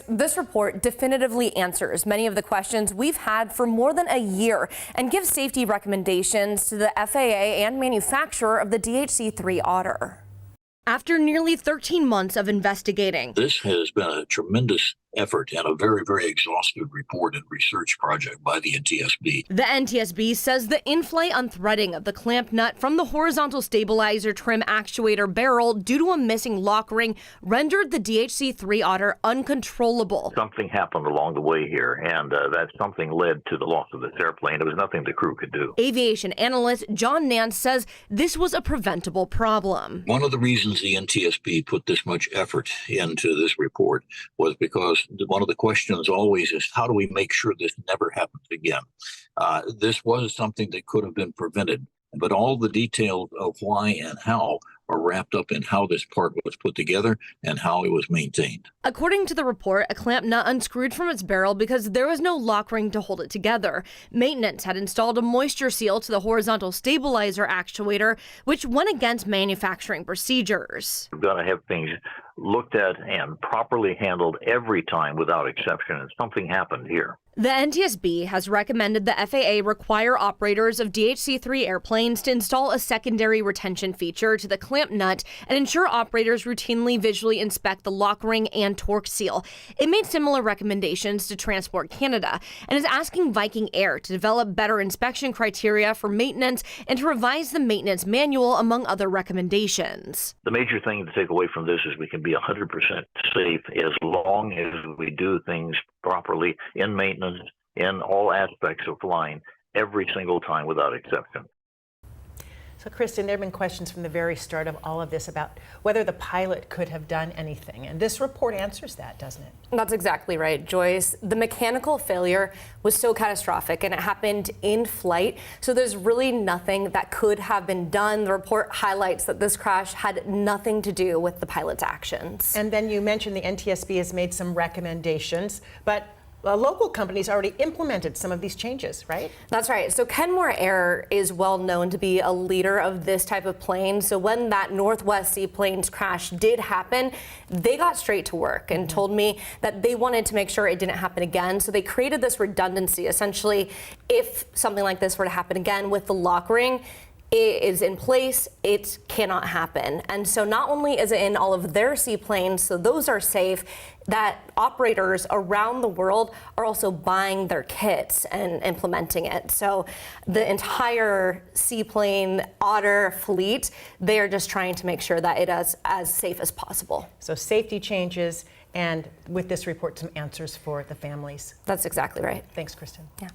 this report definitively answers many of the questions we've had for more than a year and gives safety recommendations to the FAA and manufacturer of the DHC-3 Otter. After nearly 13 months of investigating, this has been a tremendous effort and a very, very exhaustive report and research project by the NTSB. The NTSB says the in-flight unthreading of the clamp nut from the horizontal stabilizer trim actuator barrel due to a missing lock ring rendered the DHC-3 Otter uncontrollable. Something happened along the way here, and that something led to the loss of this airplane. There was nothing the crew could do. Aviation analyst John Nance says this was a preventable problem. One of the reasons the NTSB put this much effort into this report was because one of the questions always is, how do we make sure this never happens again? This was something that could have been prevented, but all the details of why and how are wrapped up in how this part was put together and how it was maintained. According to the report, a clamp nut unscrewed from its barrel because there was no lock ring to hold it together. Maintenance had installed a moisture seal to the horizontal stabilizer actuator, which went against manufacturing procedures. We've got to have things looked at and properly handled every time without exception, and something happened here. The NTSB has recommended the FAA require operators of DHC-3 airplanes to install a secondary retention feature to the clamp nut and ensure operators routinely visually inspect the lock ring and torque seal. It made similar recommendations to Transport Canada and is asking Viking Air to develop better inspection criteria for maintenance and to revise the maintenance manual, among other recommendations. The major thing to take away from this is we can be 100% safe as long as we do things properly in maintenance, in all aspects of flying, every single time without exception. So, Kristen, there have been questions from the very start of all of this about whether the pilot could have done anything. And this report answers that, doesn't it? That's exactly right, Joyce. The mechanical failure was so catastrophic and it happened in flight. So there's really nothing that could have been done. The report highlights that this crash had nothing to do with the pilot's actions. And then you mentioned the NTSB has made some recommendations, but local companies already implemented some of these changes, right? That's right. So Kenmore Air is well known to be a leader of this type of plane. So when that Northwest Seaplanes crash did happen, they got straight to work and told me that they wanted to make sure it didn't happen again. So they created this redundancy. Essentially, if something like this were to happen again with the lock ring, it is in place, it cannot happen. And so not only is it in all of their seaplanes, so those are safe, that operators around the world are also buying their kits and implementing it. So the entire seaplane Otter fleet, they're just trying to make sure that it is as safe as possible. So safety changes, and with this report, some answers for the families. That's exactly right. Thanks, Kristen. Yeah.